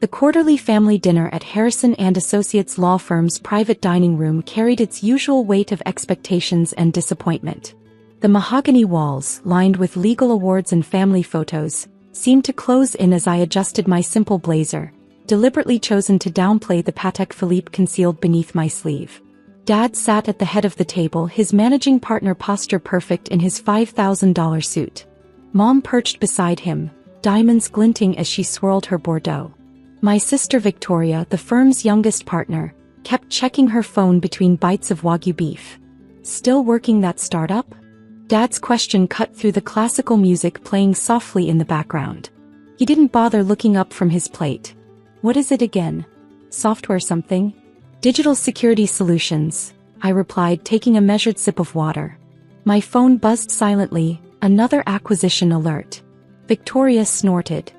The quarterly family dinner at Harrison and Associates law firm's private dining room carried its usual weight of expectations and disappointment. The mahogany walls, lined with legal awards and family photos, seemed to close in as I adjusted my simple blazer, deliberately chosen to downplay the Patek Philippe concealed beneath my sleeve. Dad sat at the head of the table, his managing partner posture perfect in his $5,000 suit. Mom perched beside him, diamonds glinting as she swirled her Bordeaux. My sister Victoria, the firm's youngest partner, kept checking her phone between bites of Wagyu beef. Still working that startup? Dad's question cut through the classical music playing softly in the background. He didn't bother looking up from his plate. What is it again? Software something? Digital security solutions, I replied, taking a measured sip of water. My phone buzzed silently, another acquisition alert. Victoria snorted.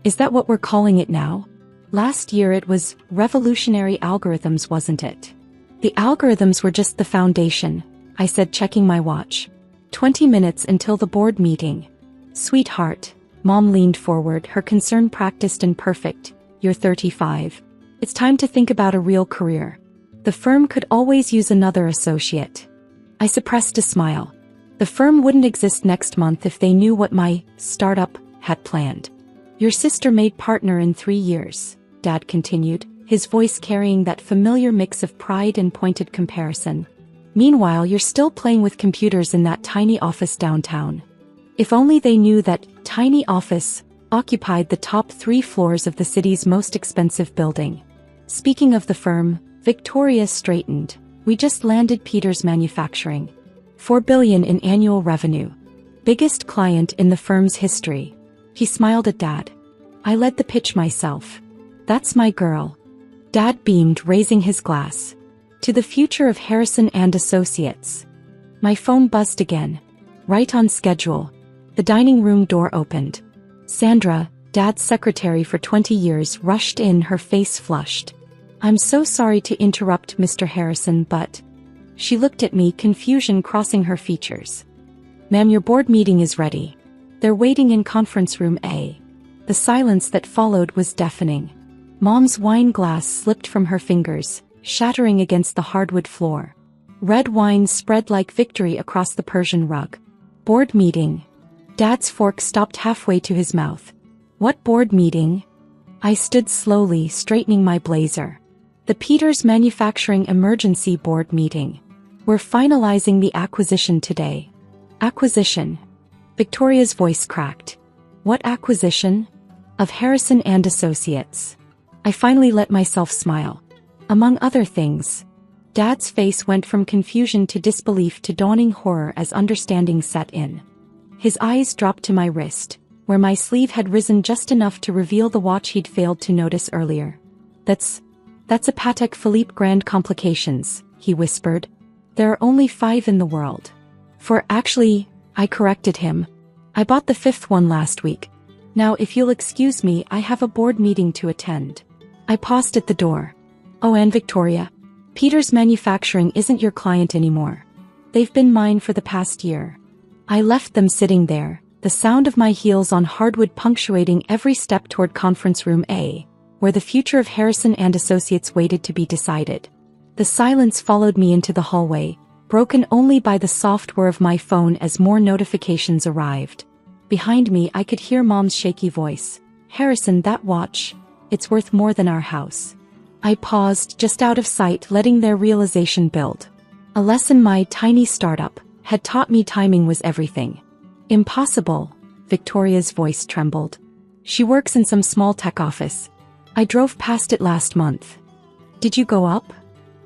Is that what we're calling it now? Last year it was revolutionary algorithms, wasn't it? The algorithms were just the foundation, I said, checking my watch. 20 minutes until the board meeting. Sweetheart, Mom leaned forward, her concern practiced and perfect. You're 35. It's time to think about a real career. The firm could always use another associate. I suppressed a smile. The firm wouldn't exist next month if they knew what my startup had planned. Your sister made partner in 3 years, Dad continued, his voice carrying that familiar mix of pride and pointed comparison. Meanwhile, you're still playing with computers in that tiny office downtown. If only they knew that tiny office occupied the top 3 floors of the city's most expensive building. Speaking of the firm, Victoria straightened. We just landed Peters Manufacturing. $4 billion in annual revenue. Biggest client in the firm's history. He smiled at Dad. I led the pitch myself. That's my girl. Dad beamed, raising his glass. To the future of Harrison and Associates. My phone buzzed again. Right on schedule. The dining room door opened. Sandra, Dad's secretary for 20 years, rushed in, her face flushed. I'm so sorry to interrupt, Mr. Harrison, but... She looked at me, confusion crossing her features. Ma'am, your board meeting is ready. They're waiting in conference room A. The silence that followed was deafening. Mom's wine glass slipped from her fingers, shattering against the hardwood floor. Red wine spread like victory across the Persian rug. Board meeting. Dad's fork stopped halfway to his mouth. What board meeting? I stood slowly, straightening my blazer. The Peters Manufacturing Emergency Board meeting. We're finalizing the acquisition today. Acquisition. Victoria's voice cracked. What acquisition? Of Harrison and Associates. I finally let myself smile. Among other things. Dad's face went from confusion to disbelief to dawning horror as understanding set in. His eyes dropped to my wrist, where my sleeve had risen just enough to reveal the watch he'd failed to notice earlier. That's a Patek Philippe Grand Complications, he whispered. There are only 5 in the world. Actually, I corrected him. I bought the 5th one last week. Now if you'll excuse me, I have a board meeting to attend. I paused at the door. Oh, and Victoria, Peters Manufacturing isn't your client anymore. They've been mine for the past year. I left them sitting there, the sound of my heels on hardwood punctuating every step toward conference room A, where the future of Harrison and Associates waited to be decided. The silence followed me into the hallway, broken only by the soft whir of my phone as more notifications arrived. Behind me I could hear Mom's shaky voice. Harrison, that watch, it's worth more than our house. I paused, just out of sight, letting their realization build. A lesson my tiny startup had taught me: timing was everything. Impossible, Victoria's voice trembled. She works in some small tech office. I drove past it last month. Did you go up?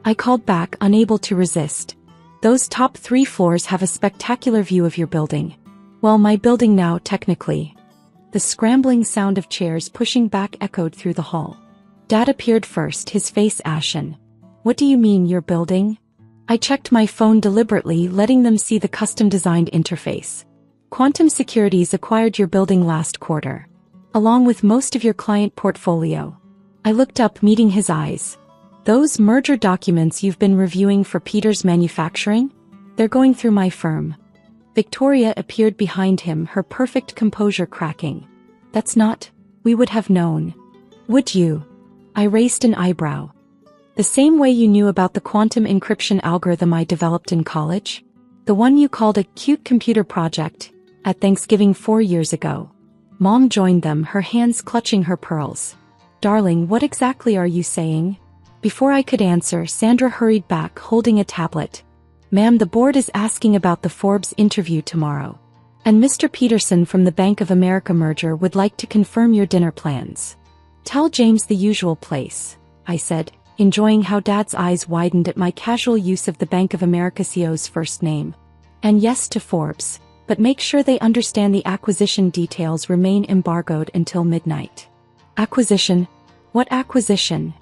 I called back, unable to resist. Those top 3 floors have a spectacular view of your building. Well, my building now, technically. The scrambling sound of chairs pushing back echoed through the hall. Dad appeared first, his face ashen. What do you mean, your building? I checked my phone deliberately, letting them see the custom-designed interface. Quantum Securities acquired your building last quarter, along with most of your client portfolio. I looked up, meeting his eyes. Those merger documents you've been reviewing for Peters Manufacturing? They're going through my firm. Victoria appeared behind him, her perfect composure cracking. That's not... We would have known. Would you? I raised an eyebrow. The same way you knew about the quantum encryption algorithm I developed in college? The one you called a cute computer project, at Thanksgiving 4 years ago. Mom joined them, her hands clutching her pearls. Darling, what exactly are you saying? Before I could answer, Sandra hurried back, holding a tablet. Ma'am, the board is asking about the Forbes interview tomorrow. And Mr. Peterson from the Bank of America merger would like to confirm your dinner plans. Tell James the usual place, I said, enjoying how Dad's eyes widened at my casual use of the Bank of America CEO's first name. And yes to Forbes, but make sure they understand the acquisition details remain embargoed until midnight. Acquisition? What acquisition?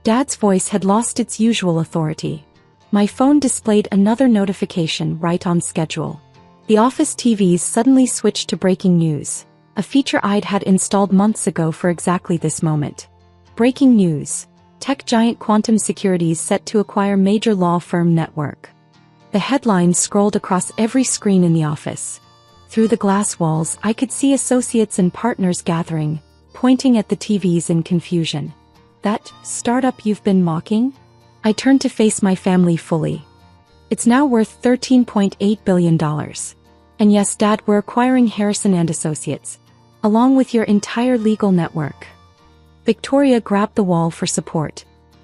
Dad's voice had lost its usual authority. My phone displayed another notification right on schedule. The office TVs suddenly switched to breaking news, a feature I'd had installed months ago for exactly this moment. Breaking news. Tech giant Quantum Securities set to acquire major law firm network. The headlines scrolled across every screen in the office. Through the glass walls, I could see associates and partners gathering, pointing at the TVs in confusion. That startup you've been mocking? I turned to face my family fully. It's now worth $13.8 billion. And yes, Dad, we're acquiring Harrison and Associates, along with your entire legal network. Victoria grabbed the wall for support.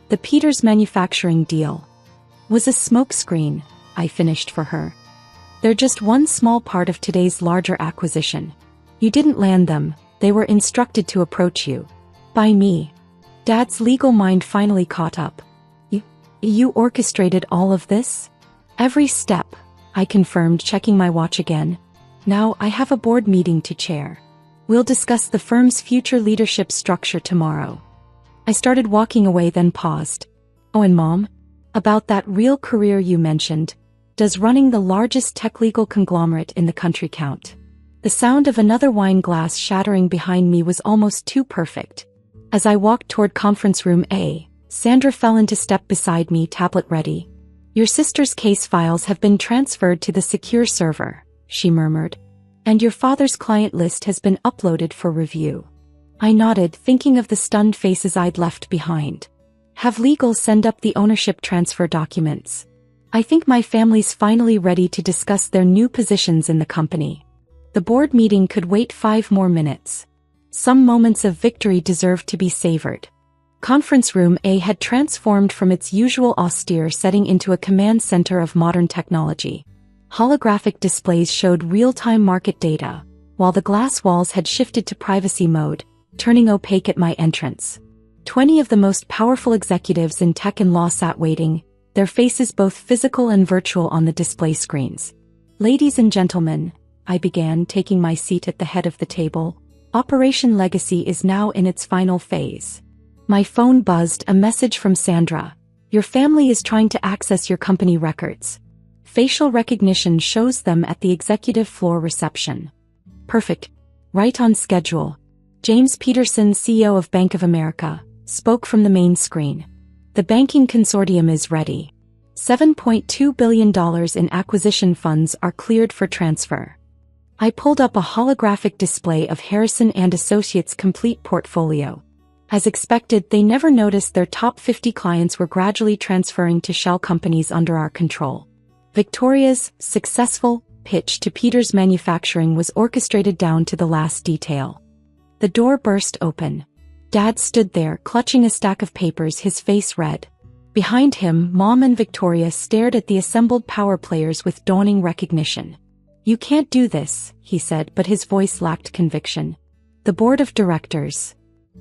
The Peters manufacturing deal was a smokescreen, I finished for her. They're just one small part of today's larger acquisition. You didn't land them, they were instructed to approach you. By me. Dad's legal mind finally caught up. You orchestrated all of this? Every step, I confirmed, checking my watch again. Now I have a board meeting to chair. We'll discuss the firm's future leadership structure tomorrow. I started walking away, then paused. Oh, and Mom? About that real career you mentioned, does running the largest tech legal conglomerate in the country count? The sound of another wine glass shattering behind me was almost too perfect. As I walked toward conference room A, Sandra fell into step beside me, tablet ready. Your sister's case files have been transferred to the secure server, she murmured. And your father's client list has been uploaded for review. I nodded, thinking of the stunned faces I'd left behind. Have legal send up the ownership transfer documents. I think my family's finally ready to discuss their new positions in the company. The board meeting could wait 5 more minutes. Some moments of victory deserved to be savored. Conference room A had transformed from its usual austere setting into a command center of modern technology. Holographic displays showed real-time market data, while the glass walls had shifted to privacy mode, turning opaque at my entrance. 20 of the most powerful executives in tech and law sat waiting, their faces both physical and virtual on the display screens. Ladies and gentlemen, I began, taking my seat at the head of the table, Operation Legacy is now in its final phase. My phone buzzed, a message from Sandra. Your family is trying to access your company records. Facial recognition shows them at the executive floor reception. Perfect. Right on schedule. James Peterson, CEO of Bank of America, spoke from the main screen. The banking consortium is ready. $7.2 billion in acquisition funds are cleared for transfer. I pulled up a holographic display of Harrison and Associates' complete portfolio. As expected, they never noticed their top 50 clients were gradually transferring to shell companies under our control. Victoria's successful pitch to Peters Manufacturing was orchestrated down to the last detail. The door burst open. Dad stood there, clutching a stack of papers, his face red. Behind him, Mom and Victoria stared at the assembled power players with dawning recognition. You can't do this, he said, but his voice lacked conviction. The board of directors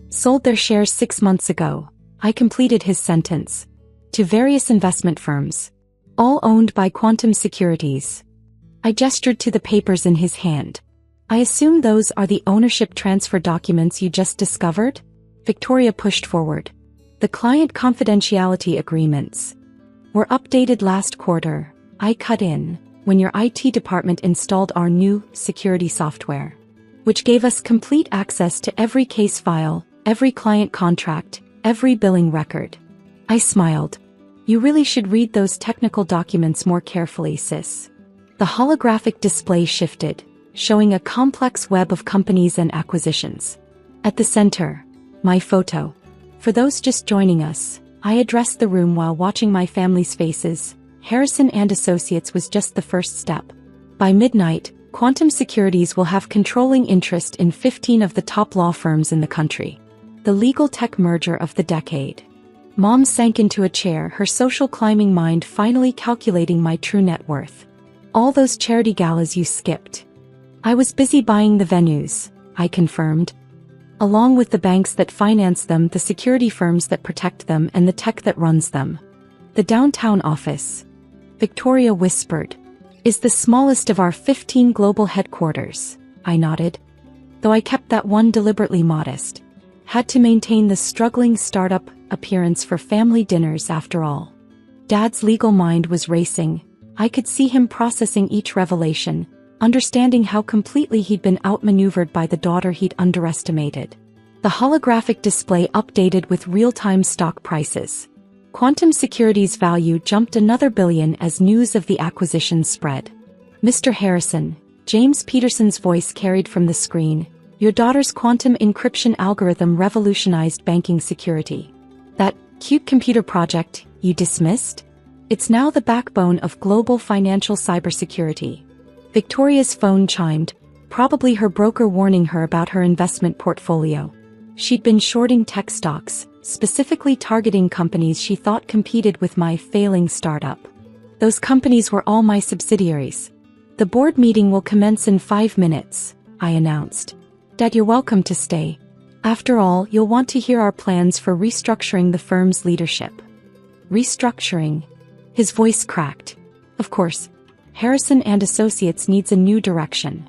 sold their shares 6 months ago. I completed his sentence. To various investment firms, all owned by Quantum Securities. I gestured to the papers in his hand. I assume those are the ownership transfer documents you just discovered? Victoria pushed forward. The client confidentiality agreements were updated last quarter. I cut in when your IT department installed our new security software, which gave us complete access to every case file, every client contract, every billing record. I smiled. You really should read those technical documents more carefully, sis. The holographic display shifted, showing a complex web of companies and acquisitions. At the center, My photo. For those just joining us, I addressed the room while watching my family's faces. Harrison and Associates was just the first step. By midnight, Quantum Securities will have controlling interest in 15 of the top law firms in the country. The legal tech merger of the decade. Mom sank into a chair, her social climbing mind finally calculating my true net worth. All those charity galas you skipped. I was busy buying the venues, I confirmed. Along with the banks that finance them, the security firms that protect them, and the tech that runs them. The downtown office, Victoria whispered, is the smallest of our 15 global headquarters. I nodded. Though I kept that one deliberately modest. Had to maintain the struggling startup appearance for family dinners after all. Dad's legal mind was racing. I could see him processing each revelation, understanding how completely he'd been outmaneuvered by the daughter he'd underestimated. The holographic display updated with real-time stock prices. Quantum Securities' value jumped another billion as news of the acquisition spread. Mr. Harrison, James Peterson's voice carried from the screen, your daughter's quantum encryption algorithm revolutionized banking security. That cute computer project you dismissed? It's now the backbone of global financial cybersecurity. Victoria's phone chimed, probably her broker warning her about her investment portfolio. She'd been shorting tech stocks, specifically targeting companies she thought competed with my failing startup. Those companies were all my subsidiaries. The board meeting will commence in 5 minutes, I announced. Dad, you're welcome to stay. After all, you'll want to hear our plans for restructuring the firm's leadership. Restructuring? His voice cracked. Of course. Harrison and Associates needs a new direction.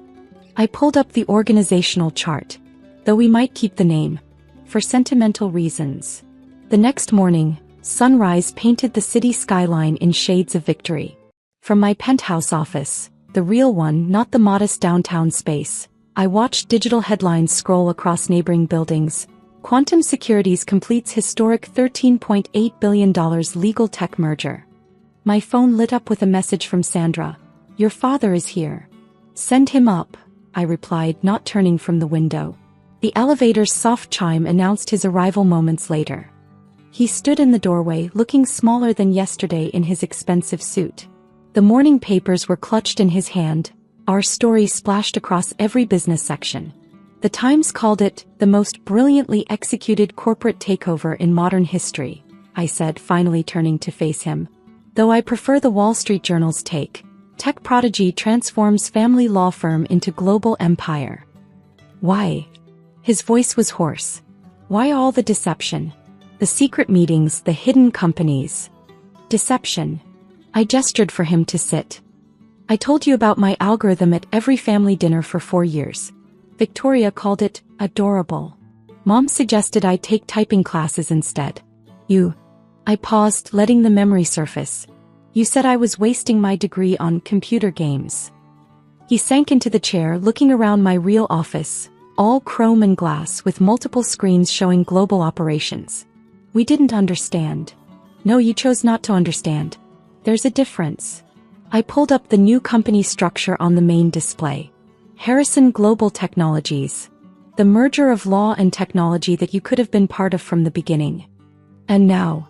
I pulled up the organizational chart. Though we might keep the name. For sentimental reasons. The next morning, sunrise painted the city skyline in shades of victory. From my penthouse office, the real one, not the modest downtown space, I watched digital headlines scroll across neighboring buildings. Quantum Securities completes historic $13.8 billion legal tech merger. My phone lit up with a message from Sandra. Your father is here. Send him up, I replied, not turning from the window. The elevator's soft chime announced his arrival moments later. He stood in the doorway, looking smaller than yesterday in his expensive suit. The morning papers were clutched in his hand. Our story splashed across every business section. The Times called it the most brilliantly executed corporate takeover in modern history, I said, finally turning to face him. Though I prefer the Wall Street Journal's take. Tech prodigy transforms family law firm into global empire. Why? His voice was hoarse. Why all the deception? The secret meetings, the hidden companies. Deception. I gestured for him to sit. I told you about my algorithm at every family dinner for 4 years. Victoria called it adorable. Mom suggested I take typing classes instead. You. I paused, letting the memory surface. You said I was wasting my degree on computer games. He sank into the chair, looking around my real office. All chrome and glass with multiple screens showing global operations. We didn't understand. No, you chose not to understand. There's a difference. I pulled up the new company structure on the main display. Harrison Global Technologies. The merger of law and technology that you could have been part of from the beginning. And now.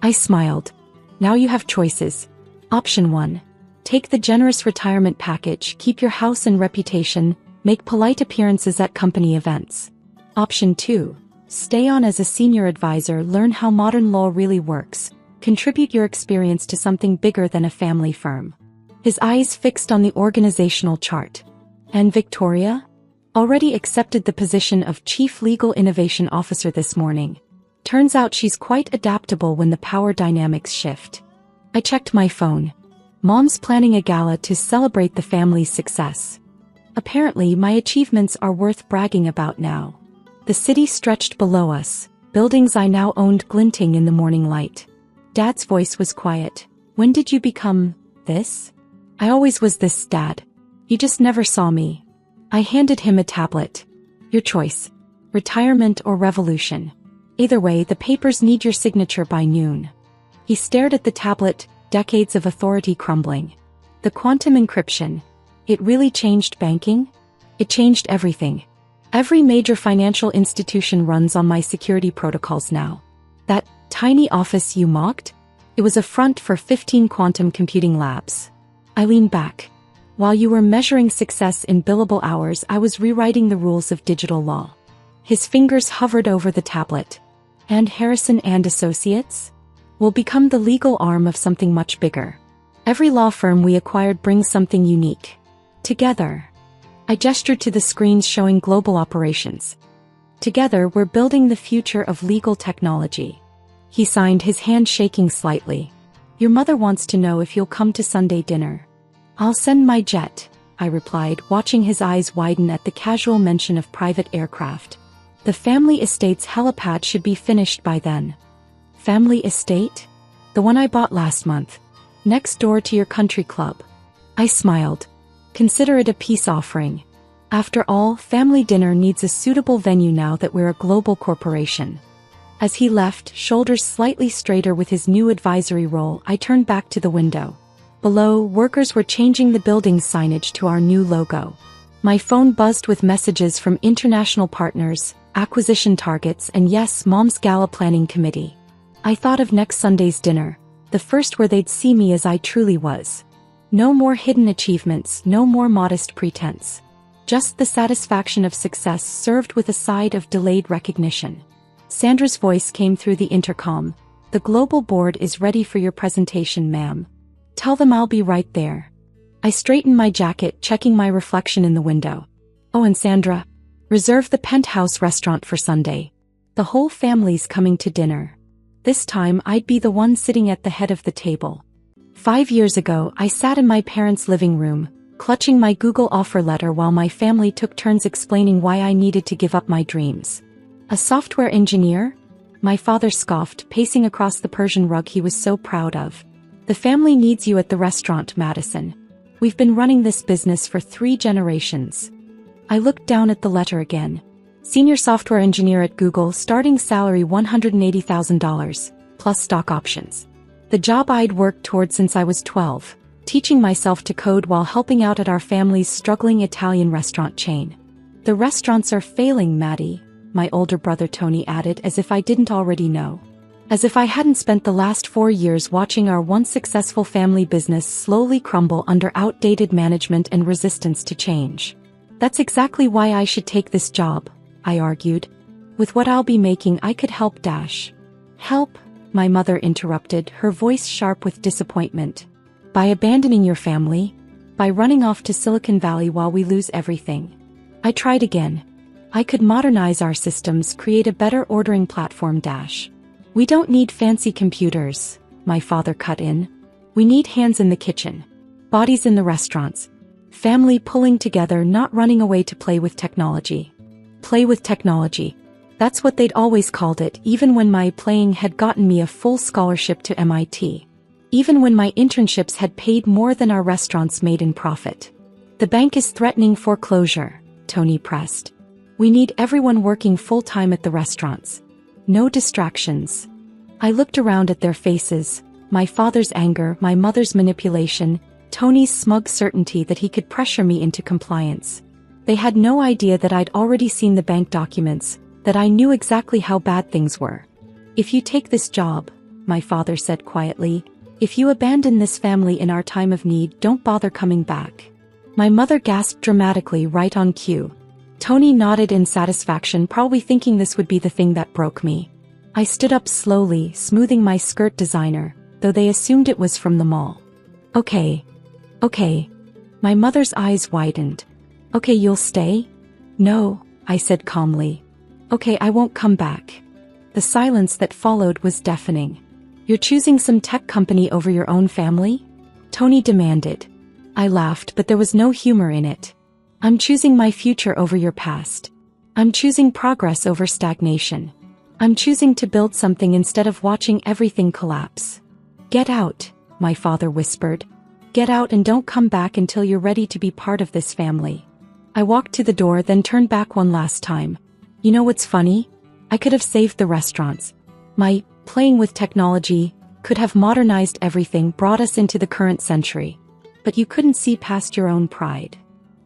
I smiled. Now you have choices. Option 1. Take the generous retirement package, keep your house and reputation, make polite appearances at company events. Option 2. Stay on as a senior advisor, learn how modern law really works, contribute your experience to something bigger than a family firm. His eyes fixed on the organizational chart. And Victoria? Already accepted the position of Chief Legal Innovation Officer this morning. Turns out she's quite adaptable when the power dynamics shift. I checked my phone. Mom's planning a gala to celebrate the family's success. Apparently, my achievements are worth bragging about now. The city stretched below us, buildings I now owned glinting in the morning light. Dad's voice was quiet. When did you become this? I always was this, Dad. You just never saw me. I handed him a tablet. Your choice. Retirement or revolution. Either way, the papers need your signature by noon. He stared at the tablet, decades of authority crumbling. The quantum encryption. It really changed banking? It changed everything. Every major financial institution runs on my security protocols now. That tiny office you mocked? It was a front for 15 quantum computing labs. I leaned back. While you were measuring success in billable hours, I was rewriting the rules of digital law. His fingers hovered over the tablet. And Harrison and Associates? Will become the legal arm of something much bigger. Every law firm we acquired brings something unique. Together. I gestured to the screens showing global operations. Together, we're building the future of legal technology. He signed, his hand shaking slightly. Your mother wants to know if you'll come to Sunday dinner. I'll send my jet, I replied, watching his eyes widen at the casual mention of private aircraft. The family estate's helipad should be finished by then. Family estate? The one I bought last month. Next door to your country club. I smiled. Consider it a peace offering. After all, family dinner needs a suitable venue now that we're a global corporation. As he left, shoulders slightly straighter with his new advisory role, I turned back to the window. Below, workers were changing the building's signage to our new logo. My phone buzzed with messages from international partners, acquisition targets, and yes, Mom's gala planning committee. I thought of next Sunday's dinner, the first where they'd see me as I truly was. No more hidden achievements, no more modest pretense. Just the satisfaction of success served with a side of delayed recognition. Sandra's voice came through the intercom. The global board is ready for your presentation, ma'am. Tell them I'll be right there. I straightened my jacket, checking my reflection in the window. Oh, and Sandra, reserve the Penthouse restaurant for Sunday. The whole family's coming to dinner. This time I'd be the one sitting at the head of the table. 5 years ago, I sat in my parents' living room, clutching my Google offer letter while my family took turns explaining why I needed to give up my dreams. A software engineer? My father scoffed, pacing across the Persian rug he was so proud of. The family needs you at the restaurant, Madison. We've been running this business for 3 generations. I looked down at the letter again. Senior software engineer at Google, starting salary $180,000, plus stock options. The job I'd worked toward since I was 12, teaching myself to code while helping out at our family's struggling Italian restaurant chain. The restaurants are failing, Maddie, my older brother Tony added, as if I didn't already know. As if I hadn't spent the last 4 years watching our once successful family business slowly crumble under outdated management and resistance to change. That's exactly why I should take this job, I argued. With what I'll be making, I could help Dash. Help? My mother interrupted, her voice sharp with disappointment. By abandoning your family? By running off to Silicon Valley while we lose everything? I tried again. I could modernize our systems, create a better ordering platform, Dash. We don't need fancy computers, my father cut in. We need hands in the kitchen. Bodies in the restaurants. Family pulling together, not running away to play with technology. Play with technology. That's what they'd always called it, even when my playing had gotten me a full scholarship to MIT. Even when my internships had paid more than our restaurants made in profit. The bank is threatening foreclosure, Tony pressed. We need everyone working full-time at the restaurants. No distractions. I looked around at their faces, my father's anger, my mother's manipulation, Tony's smug certainty that he could pressure me into compliance. They had no idea that I'd already seen the bank documents, that I knew exactly how bad things were. If you take this job, my father said quietly, if you abandon this family in our time of need, don't bother coming back. My mother gasped dramatically, right on cue. Tony nodded in satisfaction, probably thinking this would be the thing that broke me. I stood up slowly, smoothing my skirt designer, though they assumed it was from the mall. Okay. My mother's eyes widened. Okay, you'll stay? No, I said calmly. Okay, I won't come back. The silence that followed was deafening. You're choosing some tech company over your own family? Tony demanded. I laughed, but there was no humor in it. I'm choosing my future over your past. I'm choosing progress over stagnation. I'm choosing to build something instead of watching everything collapse. Get out, my father whispered. Get out and don't come back until you're ready to be part of this family. I walked to the door, then turned back one last time. You know what's funny? I could have saved the restaurants. My playing with technology could have modernized everything, brought us into the current century. But you couldn't see past your own pride.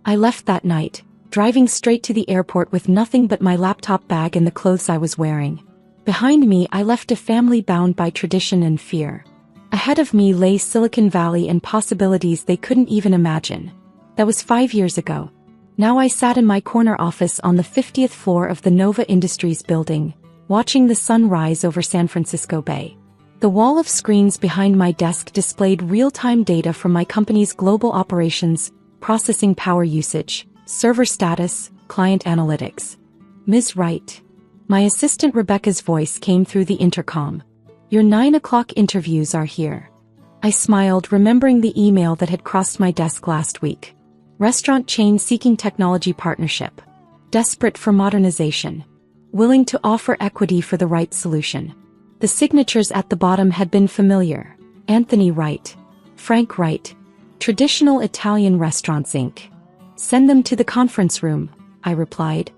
I left that night, driving straight to the airport with nothing but my laptop bag and the clothes I was wearing. Behind me, I left a family bound by tradition and fear. Ahead of me lay Silicon Valley and possibilities they couldn't even imagine. That was 5 years ago. Now I sat in my corner office on the 50th floor of the Nova Industries building, watching the sun rise over San Francisco Bay. The wall of screens behind my desk displayed real-time data from my company's global operations, processing power usage, server status, client analytics. Ms. Wright. My assistant Rebecca's voice came through the intercom. Your 9 o'clock interviews are here. I smiled, remembering the email that had crossed my desk last week. Restaurant chain seeking technology partnership. Desperate for modernization. Willing to offer equity for the right solution. The signatures at the bottom had been familiar. Anthony Wright. Frank Wright. Traditional Italian Restaurants Inc. Send them to the conference room, I replied.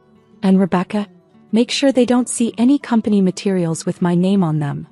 And Rebecca? Make sure they don't see any company materials with my name on them.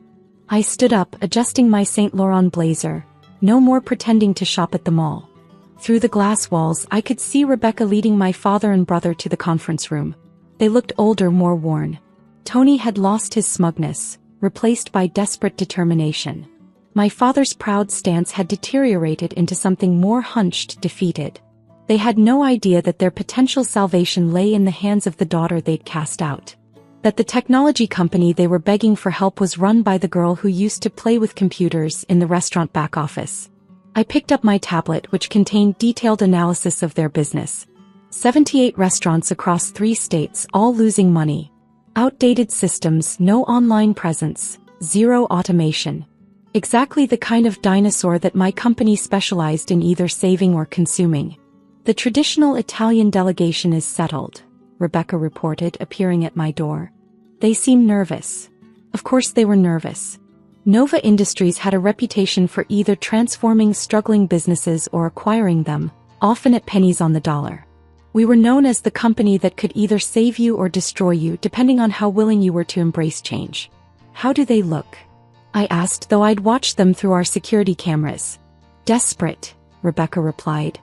I stood up, adjusting my Saint Laurent blazer. No more pretending to shop at the mall. Through the glass walls, I could see Rebecca leading my father and brother to the conference room. They looked older, more worn. Tony had lost his smugness, replaced by desperate determination. My father's proud stance had deteriorated into something more hunched, defeated. They had no idea that their potential salvation lay in the hands of the daughter they'd cast out. That the technology company they were begging for help was run by the girl who used to play with computers in the restaurant back office. I picked up my tablet, which contained detailed analysis of their business. 78 restaurants across 3 states, all losing money. Outdated systems, no online presence, zero automation. Exactly the kind of dinosaur that my company specialized in either saving or consuming. The traditional Italian delegation is settled, Rebecca reported, appearing at my door. They seem nervous. Of course they were nervous. Nova Industries had a reputation for either transforming struggling businesses or acquiring them, often at pennies on the dollar. We were known as the company that could either save you or destroy you depending on how willing you were to embrace change. How do they look? I asked, though I'd watched them through our security cameras. Desperate, Rebecca replied.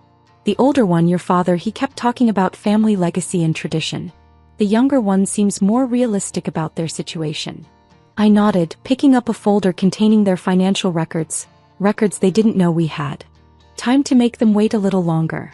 The older one, your father, he kept talking about family legacy and tradition. The younger one seems more realistic about their situation. I nodded, picking up a folder containing their financial records they didn't know we had. Time to make them wait a little longer.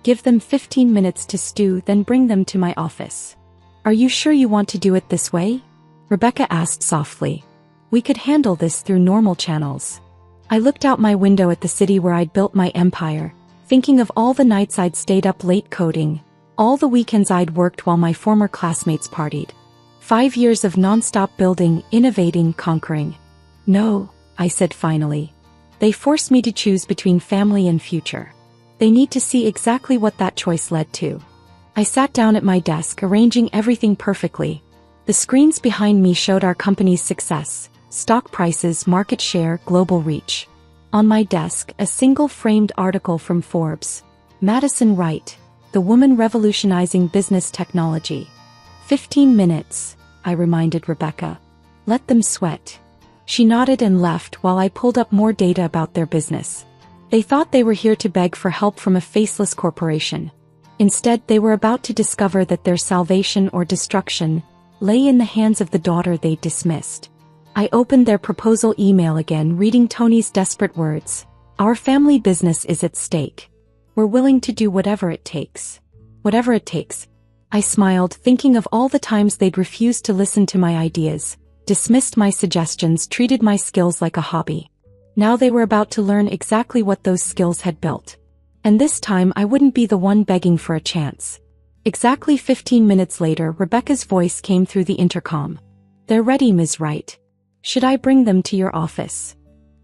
Give them 15 minutes to stew, then bring them to my office. Are you sure you want to do it this way? Rebecca asked softly. We could handle this through normal channels. I looked out my window at the city where I'd built my empire, thinking of all the nights I'd stayed up late coding, all the weekends I'd worked while my former classmates partied. 5 years of non-stop building, innovating, conquering. No, I said finally. They forced me to choose between family and future. They need to see exactly what that choice led to. I sat down at my desk, arranging everything perfectly. The screens behind me showed our company's success, stock prices, market share, global reach. On my desk, a single framed article from Forbes. Madison Wright, the woman revolutionizing business technology. 15 minutes, I reminded Rebecca. Let them sweat. She nodded and left while I pulled up more data about their business. They thought they were here to beg for help from a faceless corporation. Instead, they were about to discover that their salvation or destruction lay in the hands of the daughter they dismissed. I opened their proposal email again, reading Tony's desperate words. Our family business is at stake. We're willing to do whatever it takes. Whatever it takes. I smiled, thinking of all the times they'd refused to listen to my ideas, dismissed my suggestions, treated my skills like a hobby. Now they were about to learn exactly what those skills had built. And this time I wouldn't be the one begging for a chance. Exactly 15 minutes later, Rebecca's voice came through the intercom. They're ready, Ms. Wright. Should I bring them to your office?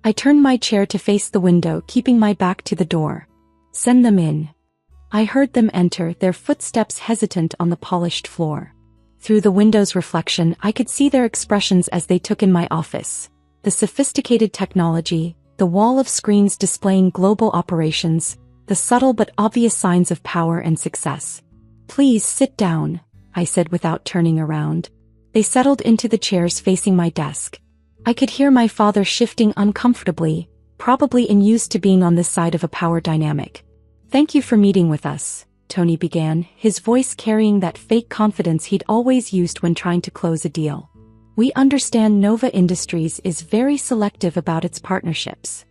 I turned my chair to face the window, keeping my back to the door. Send them in. I heard them enter, their footsteps hesitant on the polished floor. Through the window's reflection, I could see their expressions as they took in my office. The sophisticated technology, the wall of screens displaying global operations, the subtle but obvious signs of power and success. Please sit down, I said without turning around. They settled into the chairs facing my desk. I could hear my father shifting uncomfortably, probably unused to being on this side of a power dynamic. Thank you for meeting with us, Tony began, his voice carrying that fake confidence he'd always used when trying to close a deal. "We understand Nova Industries is very selective about its partnerships."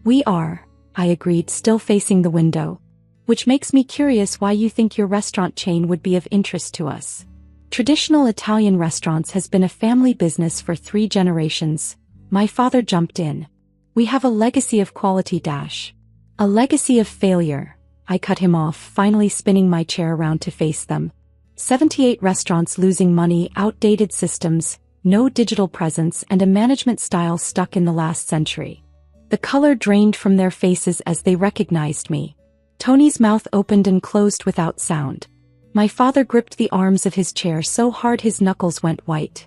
"We are," I agreed, still facing the window. "Which makes me curious why you think your restaurant chain would be of interest to us." "Traditional Italian restaurants has been a family business for 3 generations," my father jumped in. "We have a legacy of quality dash. A legacy of failure." I cut him off, finally spinning my chair around to face them. 78 restaurants losing money, outdated systems, no digital presence, and a management style stuck in the last century. The color drained from their faces as they recognized me. Tony's mouth opened and closed without sound. My father gripped the arms of his chair so hard his knuckles went white.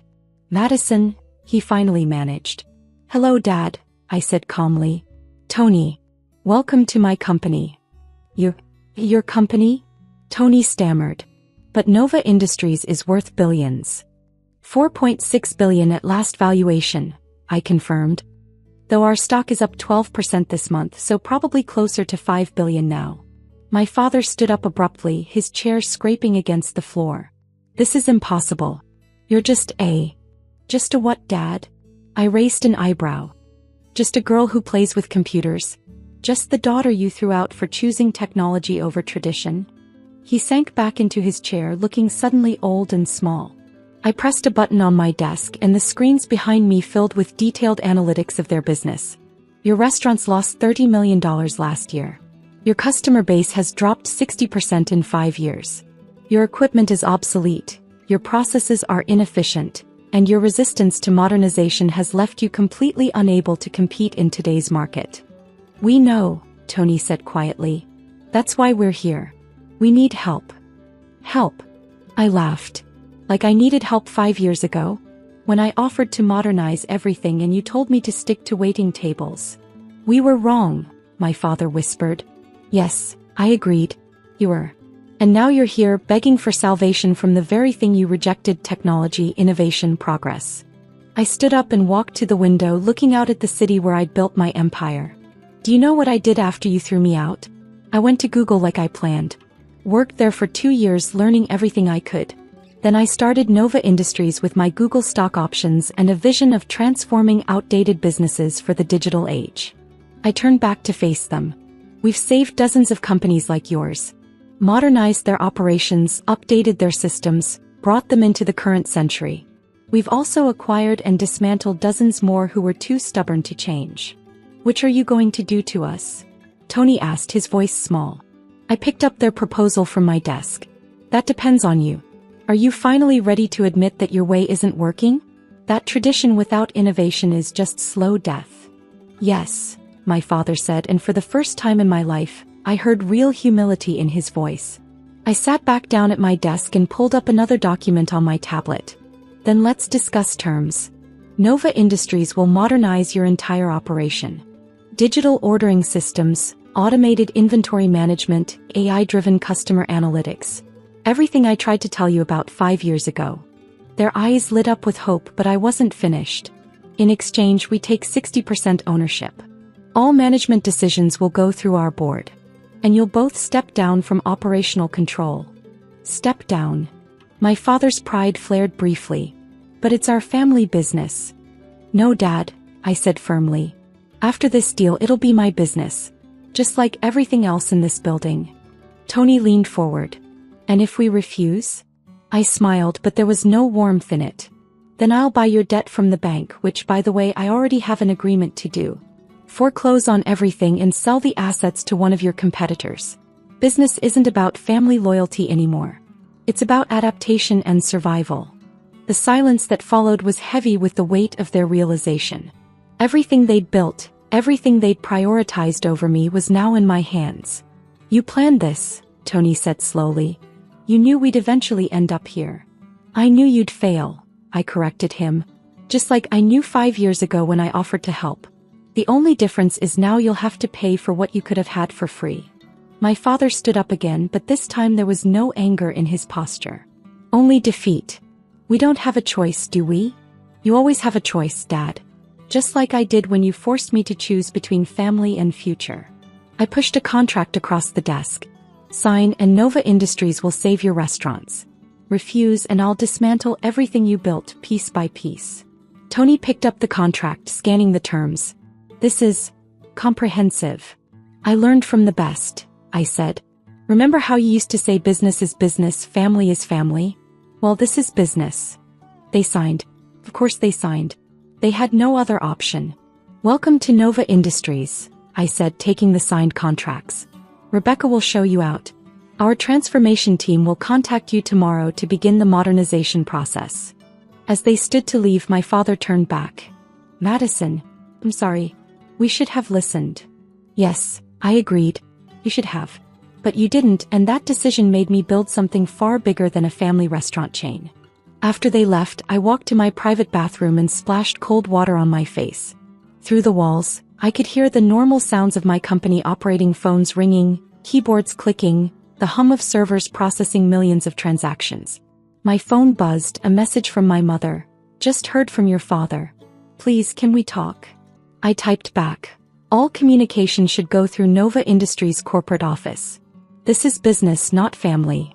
"Madison," he finally managed. "Hello, Dad," I said calmly. "Tony. Welcome to my company." Your company?" Tony stammered. "But Nova Industries is worth billions." $4.6 billion at last valuation, I confirmed. "Though our stock is up 12% this month, so probably closer to $5 billion now." My father stood up abruptly, his chair scraping against the floor. "This is impossible. You're just a what, Dad?" I raised an eyebrow. "Just a girl who plays with computers. Just the daughter you threw out for choosing technology over tradition." He sank back into his chair, looking suddenly old and small. I pressed a button on my desk and the screens behind me filled with detailed analytics of their business. "Your restaurants lost $30 million last year. Your customer base has dropped 60% in 5 years. Your equipment is obsolete, your processes are inefficient, and your resistance to modernization has left you completely unable to compete in today's market." "We know," Tony said quietly. "That's why we're here. We need help." "Help?" I laughed. "Like I needed help 5 years ago? When I offered to modernize everything and you told me to stick to waiting tables." "We were wrong," my father whispered. "Yes," I agreed. "You were. And now you're here begging for salvation from the very thing you rejected: technology, innovation, progress." I stood up and walked to the window, looking out at the city where I'd built my empire. "Do you know what I did after you threw me out? I went to Google like I planned. Worked there for 2 years learning everything I could. Then I started Nova Industries with my Google stock options and a vision of transforming outdated businesses for the digital age." I turned back to face them. "We've saved dozens of companies like yours. Modernized their operations, updated their systems, brought them into the current century. We've also acquired and dismantled dozens more who were too stubborn to change. Which are you going to do to us?" Tony asked, his voice small. I picked up their proposal from my desk. "That depends on you. Are you finally ready to admit that your way isn't working? That tradition without innovation is just slow death?" "Yes," my father said, and for the first time in my life, I heard real humility in his voice. I sat back down at my desk and pulled up another document on my tablet. "Then let's discuss terms. Nova Industries will modernize your entire operation. Digital ordering systems, automated inventory management, AI-driven customer analytics. Everything I tried to tell you about 5 years ago." Their eyes lit up with hope, but I wasn't finished. "In exchange, we take 60% ownership. All management decisions will go through our board. And you'll both step down from operational control." "Step down?" My father's pride flared briefly. "But it's our family business." "No, Dad," I said firmly. "After this deal, it'll be my business. Just like everything else in this building." Tony leaned forward. "And if we refuse?" I smiled, but there was no warmth in it. "Then I'll buy your debt from the bank, which, by the way, I already have an agreement to do. Foreclose on everything and sell the assets to one of your competitors. Business isn't about family loyalty anymore. It's about adaptation and survival." The silence that followed was heavy with the weight of their realization. Everything they'd built, everything they'd prioritized over me was now in my hands. "You planned this," Tony said slowly. "You knew we'd eventually end up here." "I knew you'd fail," I corrected him. "Just like I knew 5 years ago when I offered to help. The only difference is now you'll have to pay for what you could have had for free." My father stood up again, but this time there was no anger in his posture. Only defeat. "We don't have a choice, do we?" "You always have a choice, Dad. Just like I did when you forced me to choose between family and future." I pushed a contract across the desk. Sign and Nova Industries will save your restaurants. Refuse and I'll dismantle everything you built piece by piece. Tony picked up the contract, scanning the terms. This is comprehensive. I learned from the best, I said. Remember how you used to say business is business, family is family? Well, this is business. They signed. Of course they signed. They had no other option. Welcome to Nova Industries, I said, taking the signed contracts. Rebecca will show you out. Our transformation team will contact you tomorrow to begin the modernization process. As they stood to leave, my father turned back. Madison, I'm sorry. We should have listened. Yes, I agreed. You should have. But you didn't, and that decision made me build something far bigger than a family restaurant chain. After they left, I walked to my private bathroom and splashed cold water on my face. Through the walls, I could hear the normal sounds of my company operating, phones ringing, keyboards clicking, the hum of servers processing millions of transactions. My phone buzzed, a message from my mother. Just heard from your father. Please, can we talk? I typed back. All communication should go through Nova Industries corporate office. This is business, not family.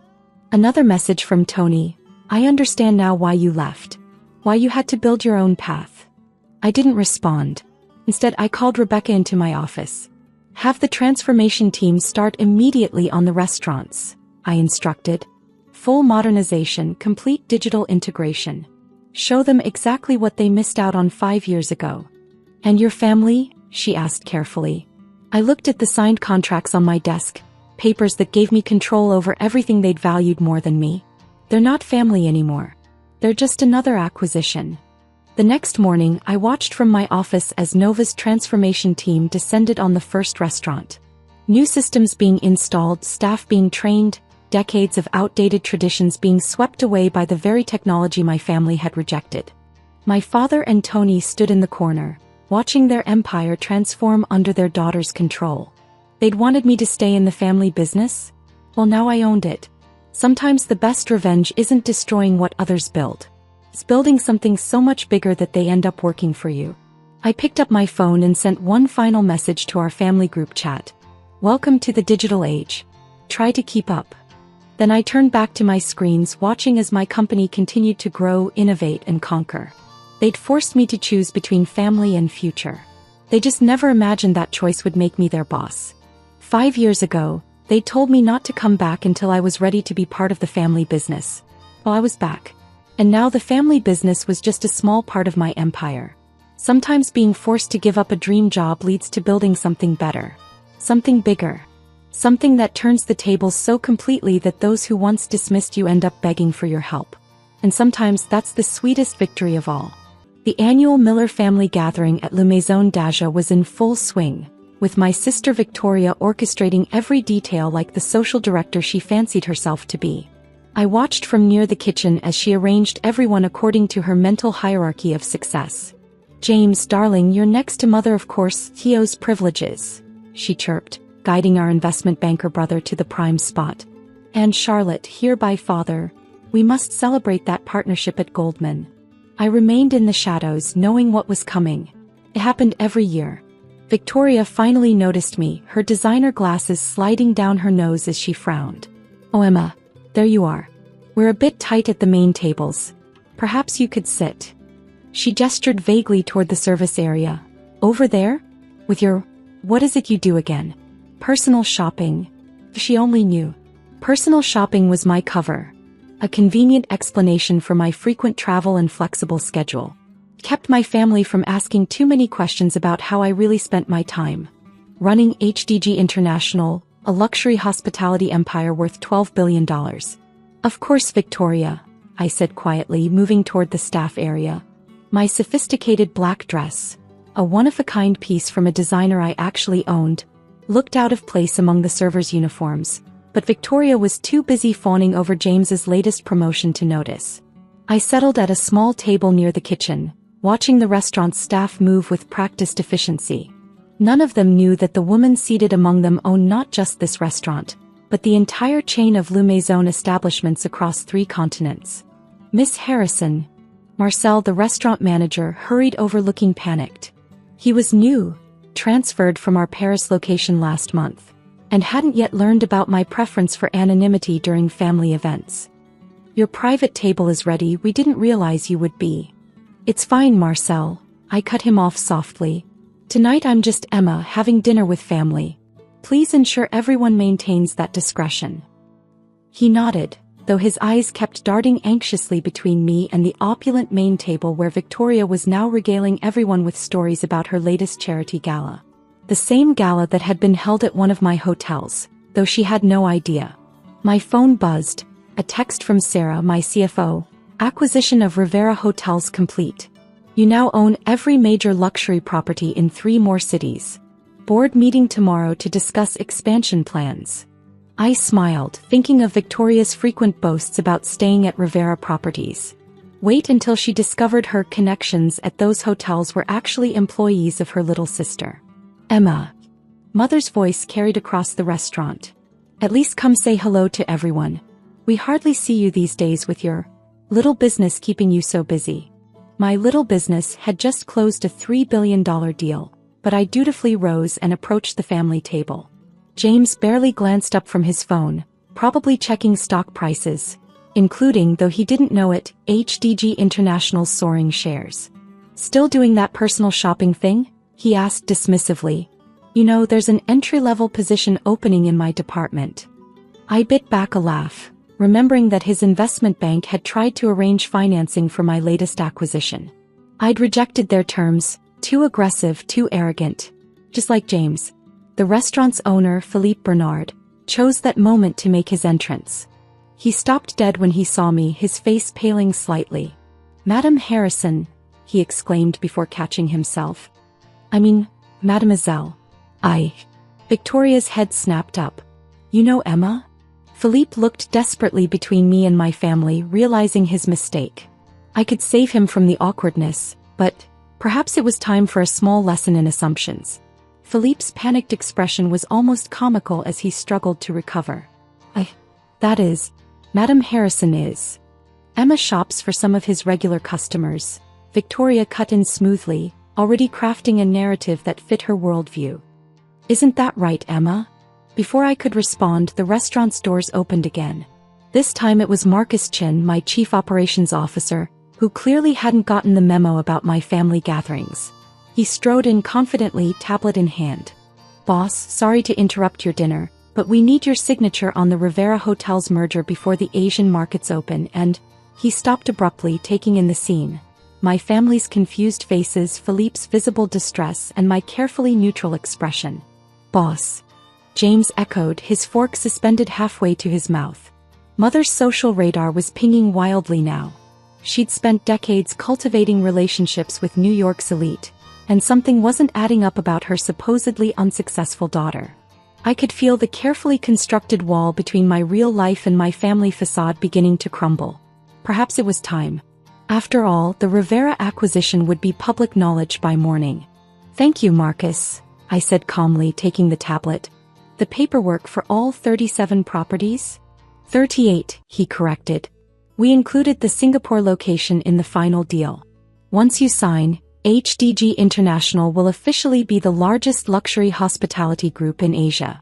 Another message from Tony. I understand now why you left. Why you had to build your own path. I didn't respond. Instead, I called Rebecca into my office. Have the transformation team start immediately on the restaurants, I instructed. Full modernization, complete digital integration. Show them exactly what they missed out on 5 years ago. And your family? She asked carefully. I looked at the signed contracts on my desk, papers that gave me control over everything they'd valued more than me. They're not family anymore. They're just another acquisition. The next morning, I watched from my office as Nova's transformation team descended on the first restaurant. New systems being installed, staff being trained, decades of outdated traditions being swept away by the very technology my family had rejected. My father and Tony stood in the corner, watching their empire transform under their daughter's control. They'd wanted me to stay in the family business? Well, now I owned it. Sometimes the best revenge isn't destroying what others build. It's building something so much bigger that they end up working for you. I picked up my phone and sent one final message to our family group chat. Welcome to the digital age. Try to keep up. Then I turned back to my screens, watching as my company continued to grow, innovate, and conquer. They'd forced me to choose between family and future. They just never imagined that choice would make me their boss. 5 years ago, they told me not to come back until I was ready to be part of the family business. Well, I was back. And now the family business was just a small part of my empire. Sometimes being forced to give up a dream job leads to building something better. Something bigger. Something that turns the tables so completely that those who once dismissed you end up begging for your help. And sometimes that's the sweetest victory of all. The annual Miller family gathering at Le Maison d'Aja was in full swing, with my sister Victoria orchestrating every detail like the social director she fancied herself to be. I watched from near the kitchen as she arranged everyone according to her mental hierarchy of success. James, darling, you're next to mother, of course, Theo's privileges, she chirped, guiding our investment banker brother to the prime spot. And Charlotte, here by father. We must celebrate that partnership at Goldman. I remained in the shadows, knowing what was coming. It happened every year. Victoria finally noticed me, her designer glasses sliding down her nose as she frowned. Oh, Emma. There you are. We're a bit tight at the main tables. Perhaps you could sit. She gestured vaguely toward the service area. Over there? With your... What is it you do again? Personal shopping. If she only knew. Personal shopping was my cover. A convenient explanation for my frequent travel and flexible schedule. Kept my family from asking too many questions about how I really spent my time. Running HDG International, a luxury hospitality empire worth $12 billion. Of course, Victoria, I said quietly, moving toward the staff area. My sophisticated black dress, a one-of-a-kind piece from a designer I actually owned, looked out of place among the servers' uniforms, but Victoria was too busy fawning over James's latest promotion to notice. I settled at a small table near the kitchen, watching the restaurant's staff move with practiced efficiency. None of them knew that the woman seated among them owned not just this restaurant, but the entire chain of Le Maison establishments across 3 continents. Miss Harrison, Marcel, the restaurant manager, hurried over looking panicked. He was new, transferred from our Paris location last month, and hadn't yet learned about my preference for anonymity during family events. Your private table is ready, we didn't realize you would be. It's fine, Marcel, I cut him off softly. Tonight I'm just Emma having dinner with family. Please ensure everyone maintains that discretion. He nodded, though his eyes kept darting anxiously between me and the opulent main table where Victoria was now regaling everyone with stories about her latest charity gala. The same gala that had been held at one of my hotels, though she had no idea. My phone buzzed, a text from Sarah, my CFO. Acquisition of Rivera Hotels complete. You now own every major luxury property in 3 more cities. Board meeting tomorrow to discuss expansion plans. I smiled, thinking of Victoria's frequent boasts about staying at Rivera properties. Wait until she discovered her connections at those hotels were actually employees of her little sister. Emma. Mother's voice carried across the restaurant. At least come say hello to everyone. We hardly see you these days with your little business keeping you so busy. My little business had just closed a $3 billion deal, but I dutifully rose and approached the family table. James barely glanced up from his phone, probably checking stock prices, including, though he didn't know it, HDG International's soaring shares. Still doing that personal shopping thing? He asked dismissively. You know, there's an entry-level position opening in my department. I bit back a laugh, remembering that his investment bank had tried to arrange financing for my latest acquisition. I'd rejected their terms, too aggressive, too arrogant. Just like James. The restaurant's owner, Philippe Bernard, chose that moment to make his entrance. He stopped dead when he saw me, his face paling slightly. Madame Harrison, he exclaimed before catching himself. I mean, Mademoiselle. Victoria's head snapped up. You know Emma? Philippe looked desperately between me and my family, realizing his mistake. I could save him from the awkwardness, but perhaps it was time for a small lesson in assumptions. Philippe's panicked expression was almost comical as he struggled to recover. That is, Madame Harrison is. Emma shops for some of his regular customers. Victoria cut in smoothly, already crafting a narrative that fit her worldview. Isn't that right, Emma? Before I could respond, the restaurant's doors opened again. This time it was Marcus Chin, my chief operations officer, who clearly hadn't gotten the memo about my family gatherings. He strode in confidently, tablet in hand. Boss, sorry to interrupt your dinner, but we need your signature on the Rivera Hotels merger before the Asian markets open, and he stopped abruptly, taking in the scene. My family's confused faces, Philippe's visible distress, and my carefully neutral expression. Boss. James echoed, his fork suspended halfway to his mouth. Mother's social radar was pinging wildly now. She'd spent decades cultivating relationships with New York's elite, and something wasn't adding up about her supposedly unsuccessful daughter. I could feel the carefully constructed wall between my real life and my family facade beginning to crumble. Perhaps it was time. After all, the Rivera acquisition would be public knowledge by morning. Thank you, Marcus, I said calmly, taking the tablet. The paperwork for all 37 properties? 38, he corrected. We included the Singapore location in the final deal. Once you sign, HDG International will officially be the largest luxury hospitality group in Asia.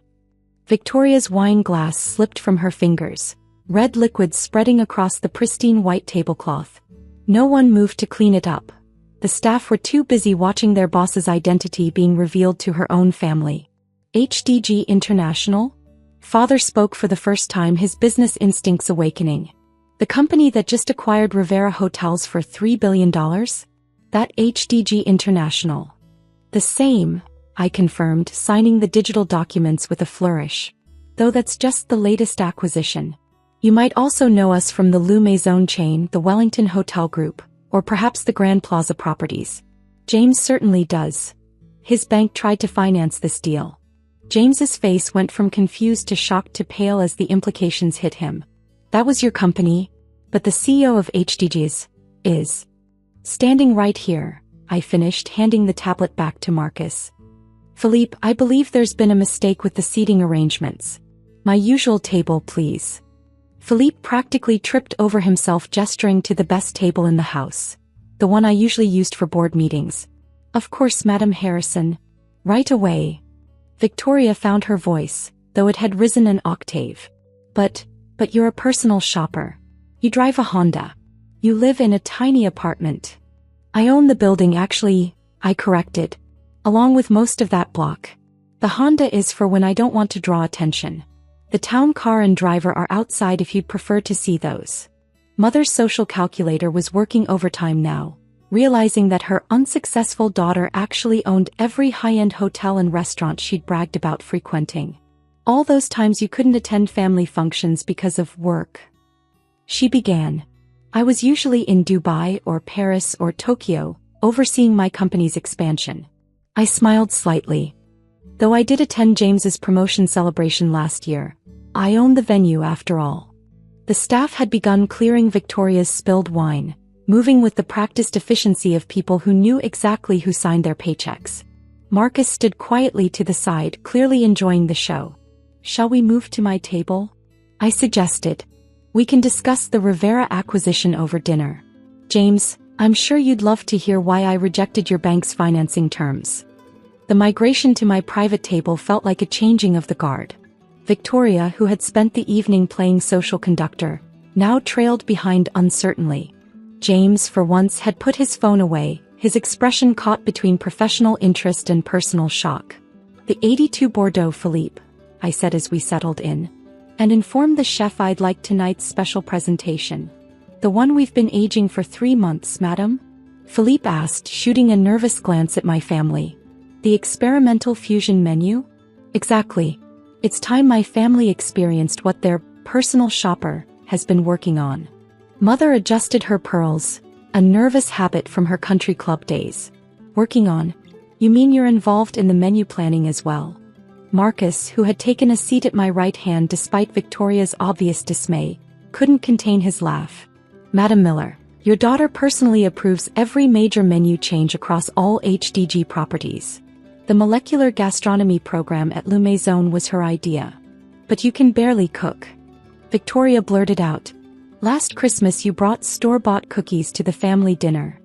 Victoria's wine glass slipped from her fingers, red liquid spreading across the pristine white tablecloth. No one moved to clean it up. The staff were too busy watching their boss's identity being revealed to her own family. HDG International? Father spoke for the first time, his business instincts awakening. The company that just acquired Rivera Hotels for $3 billion? That HDG International. The same, I confirmed, signing the digital documents with a flourish. Though that's just the latest acquisition. You might also know us from the Lou Maison chain, the Wellington Hotel Group, or perhaps the Grand Plaza Properties. James certainly does. His bank tried to finance this deal. James's face went from confused to shocked to pale as the implications hit him. That was your company, but the CEO of HDG's is standing right here, I finished, handing the tablet back to Marcus. Philippe, I believe there's been a mistake with the seating arrangements. My usual table, please. Philippe practically tripped over himself, gesturing to the best table in the house. The one I usually used for board meetings. Of course, Madame Harrison. Right away. Victoria found her voice, though it had risen an octave. But you're a personal shopper. You drive a Honda. You live in a tiny apartment. I own the building actually, I corrected. Along with most of that block. The Honda is for when I don't want to draw attention. The town car and driver are outside if you'd prefer to see those. Mother's social calculator was working overtime now, realizing that her unsuccessful daughter actually owned every high-end hotel and restaurant she'd bragged about frequenting. All those times you couldn't attend family functions because of work. She began. I was usually in Dubai or Paris or Tokyo, overseeing my company's expansion. I smiled slightly. Though I did attend James's promotion celebration last year, I owned the venue after all. The staff had begun clearing Victoria's spilled wine, moving with the practiced efficiency of people who knew exactly who signed their paychecks. Marcus stood quietly to the side, clearly enjoying the show. Shall we move to my table? I suggested. We can discuss the Rivera acquisition over dinner. James, I'm sure you'd love to hear why I rejected your bank's financing terms. The migration to my private table felt like a changing of the guard. Victoria, who had spent the evening playing social conductor, now trailed behind uncertainly. James, for once, had put his phone away, his expression caught between professional interest and personal shock. The 82 Bordeaux, Philippe, I said as we settled in. And informed the chef I'd like tonight's special presentation. The one we've been aging for 3 months, madam? Philippe asked, shooting a nervous glance at my family. The experimental fusion menu? Exactly. It's time my family experienced what their personal shopper has been working on. Mother adjusted her pearls, a nervous habit from her country club days. Working on? You mean you're involved in the menu planning as well? Marcus, who had taken a seat at my right hand despite Victoria's obvious dismay, couldn't contain his laugh. Madam Miller, your daughter personally approves every major menu change across all HDG properties. The molecular gastronomy program at Le Maison was her idea. But you can barely cook. Victoria blurted out. Last Christmas you brought store-bought cookies to the family dinner.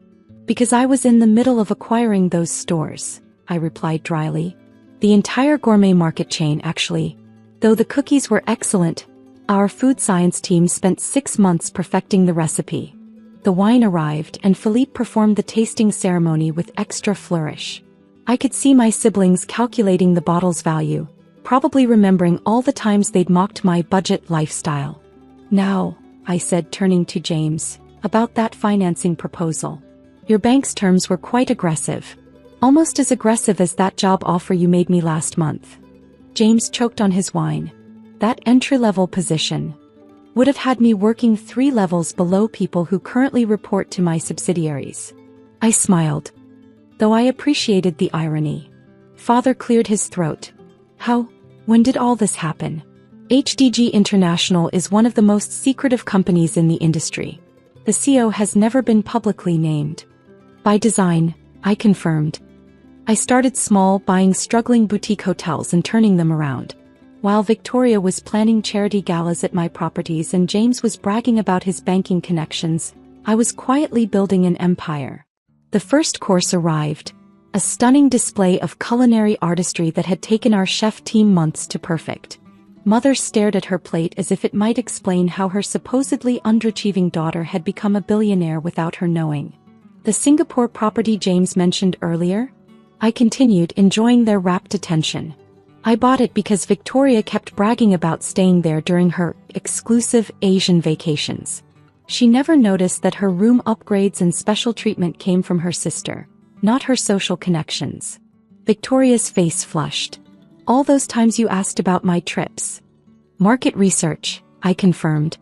Because I was in the middle of acquiring those stores, I replied dryly. The entire gourmet market chain, actually. Though the cookies were excellent, our food science team spent 6 months perfecting the recipe. The wine arrived and Philippe performed the tasting ceremony with extra flourish. I could see my siblings calculating the bottle's value, probably remembering all the times they'd mocked my budget lifestyle. Now, I said, turning to James, about that financing proposal. Your bank's terms were quite aggressive. Almost as aggressive as that job offer you made me last month. James choked on his wine. That entry-level position would have had me working 3 levels below people who currently report to my subsidiaries. I smiled, though I appreciated the irony. Father cleared his throat. How? When did all this happen? HDG International is one of the most secretive companies in the industry. The CEO has never been publicly named. By design, I confirmed. I started small, buying struggling boutique hotels and turning them around. While Victoria was planning charity galas at my properties and James was bragging about his banking connections, I was quietly building an empire. The first course arrived, a stunning display of culinary artistry that had taken our chef team months to perfect. Mother stared at her plate as if it might explain how her supposedly underachieving daughter had become a billionaire without her knowing. The Singapore property James mentioned earlier? I continued, enjoying their rapt attention. I bought it because Victoria kept bragging about staying there during her exclusive Asian vacations. She never noticed that her room upgrades and special treatment came from her sister, not her social connections. Victoria's face flushed. All those times you asked about my trips. Market research, I confirmed.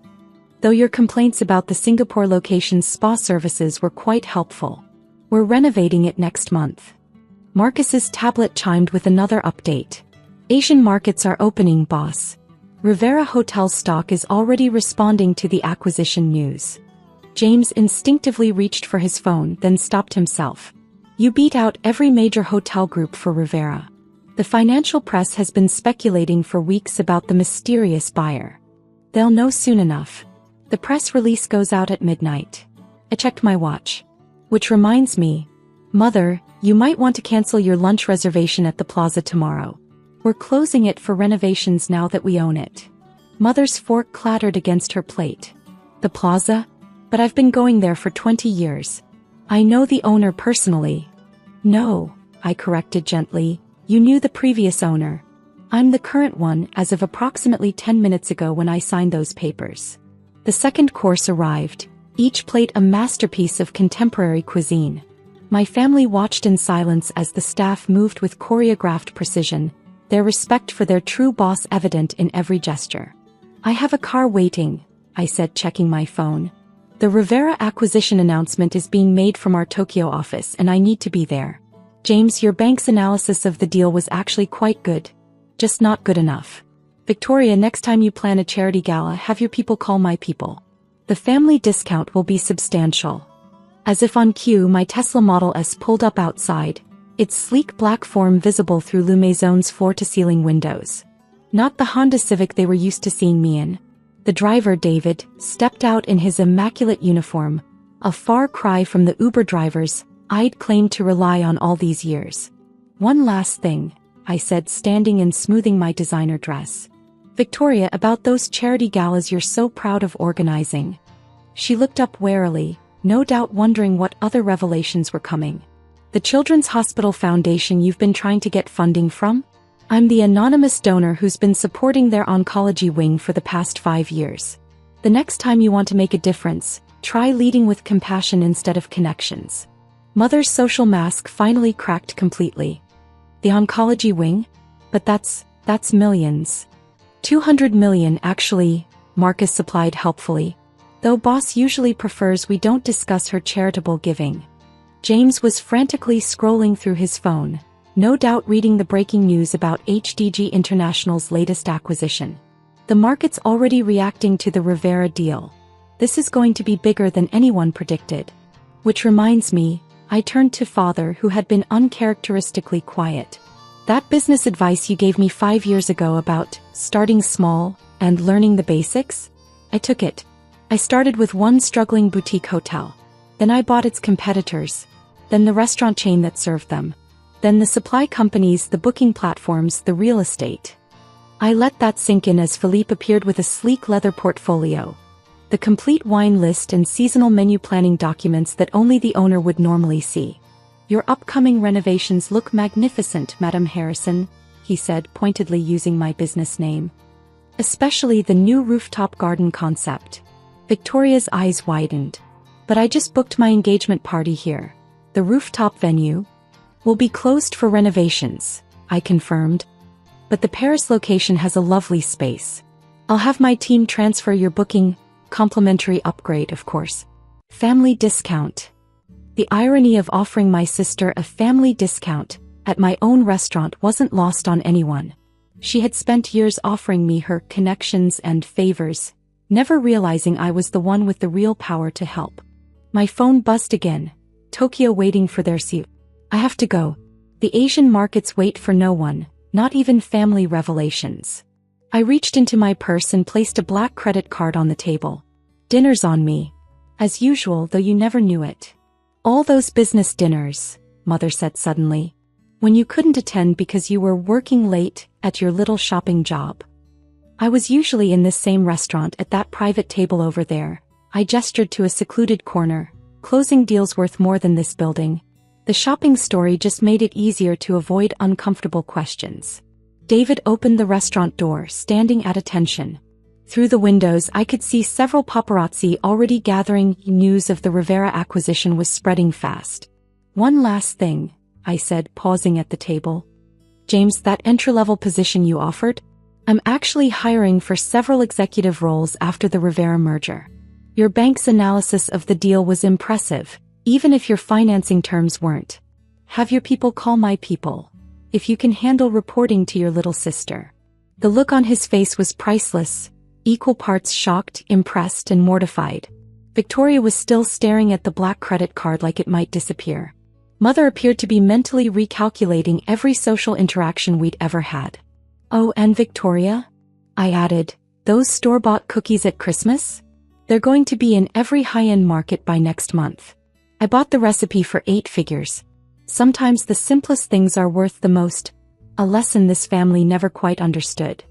Though your complaints about the Singapore location's spa services were quite helpful. We're renovating it next month. Marcus's tablet chimed with another update. Asian markets are opening, boss. Rivera Hotel stock is already responding to the acquisition news. James instinctively reached for his phone, then stopped himself. You beat out every major hotel group for Rivera. The financial press has been speculating for weeks about the mysterious buyer. They'll know soon enough. The press release goes out at midnight. I checked my watch. Which reminds me, Mother, you might want to cancel your lunch reservation at the plaza tomorrow. We're closing it for renovations now that we own it. Mother's fork clattered against her plate. The plaza? But I've been going there for 20 years. I know the owner personally. No, I corrected gently, you knew the previous owner. I'm the current one as of approximately 10 minutes ago when I signed those papers. The second course arrived, each plate a masterpiece of contemporary cuisine. My family watched in silence as the staff moved with choreographed precision, their respect for their true boss evident in every gesture. I have a car waiting, I said, checking my phone. The Rivera acquisition announcement is being made from our Tokyo office and I need to be there. James, your bank's analysis of the deal was actually quite good. Just not good enough. Victoria, next time you plan a charity gala, have your people call my people. The family discount will be substantial. As if on cue, my Tesla Model S pulled up outside, its sleek black form visible through Le Maison's floor-to-ceiling windows. Not the Honda Civic they were used to seeing me in. The driver, David, stepped out in his immaculate uniform, a far cry from the Uber drivers I'd claimed to rely on all these years. One last thing, I said, standing and smoothing my designer dress. Victoria, about those charity galas you're so proud of organizing. She looked up warily, no doubt wondering what other revelations were coming. The Children's Hospital Foundation you've been trying to get funding from? I'm the anonymous donor who's been supporting their oncology wing for the past 5 years. The next time you want to make a difference, try leading with compassion instead of connections. Mother's social mask finally cracked completely. The oncology wing? But that's millions. 200 million actually, Marcus supplied helpfully. Though boss usually prefers we don't discuss her charitable giving. James was frantically scrolling through his phone, no doubt reading the breaking news about HDG International's latest acquisition. The market's already reacting to the Rivera deal. This is going to be bigger than anyone predicted. Which reminds me, I turned to father who had been uncharacteristically quiet. That business advice you gave me 5 years ago about starting small and learning the basics? I took it. I started with one struggling boutique hotel. Then I bought its competitors. Then the restaurant chain that served them. Then the supply companies, the booking platforms, the real estate. I let that sink in as Philippe appeared with a sleek leather portfolio. The complete wine list and seasonal menu planning documents that only the owner would normally see. Your upcoming renovations look magnificent, Madam Harrison, he said, pointedly using my business name. Especially the new rooftop garden concept. Victoria's eyes widened. But I just booked my engagement party here. The rooftop venue will be closed for renovations, I confirmed. But the Paris location has a lovely space. I'll have my team transfer your booking, complimentary upgrade of course. Family discount. The irony of offering my sister a family discount at my own restaurant wasn't lost on anyone. She had spent years offering me her connections and favors, never realizing I was the one with the real power to help. My phone buzzed again. Tokyo waiting for their suit. I have to go. The Asian markets wait for no one, not even family revelations. I reached into my purse and placed a black credit card on the table. Dinner's on me. As usual, though you never knew it. All those business dinners, Mother said suddenly. When you couldn't attend because you were working late at your little shopping job. I was usually in this same restaurant at that private table over there. I gestured to a secluded corner. Closing deals worth more than this building. The shopping story just made it easier to avoid uncomfortable questions. David opened the restaurant door, standing at attention. Through the windows I could see several paparazzi already gathering. News of the Rivera acquisition was spreading fast. One last thing, I said, pausing at the table. James, that entry-level position you offered? I'm actually hiring for several executive roles after the Rivera merger. Your bank's analysis of the deal was impressive, even if your financing terms weren't. Have your people call my people. If you can handle reporting to your little sister. The look on his face was priceless, equal parts shocked, impressed, and mortified. Victoria was still staring at the black credit card like it might disappear. Mother appeared to be mentally recalculating every social interaction we'd ever had. Oh, and Victoria? I added, those store-bought cookies at Christmas? They're going to be in every high-end market by next month. I bought the recipe for 8 figures. Sometimes the simplest things are worth the most. A lesson this family never quite understood.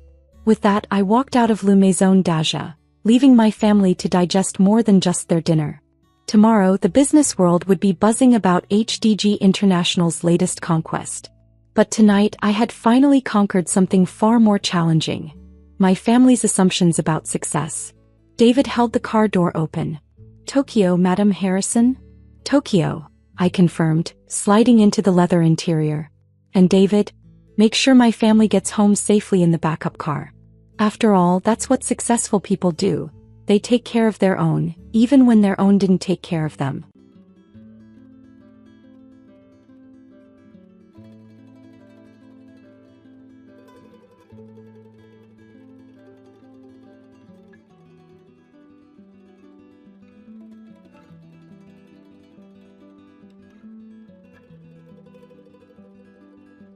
With that, I walked out of La Maison d'Aja, leaving my family to digest more than just their dinner. Tomorrow, the business world would be buzzing about HDG International's latest conquest. But tonight, I had finally conquered something far more challenging: my family's assumptions about success. David held the car door open. "Tokyo, Madam Harrison?" "Tokyo," I confirmed, sliding into the leather interior. "And David? Make sure my family gets home safely in the backup car. After all, that's what successful people do. They take care of their own, even when their own didn't take care of them."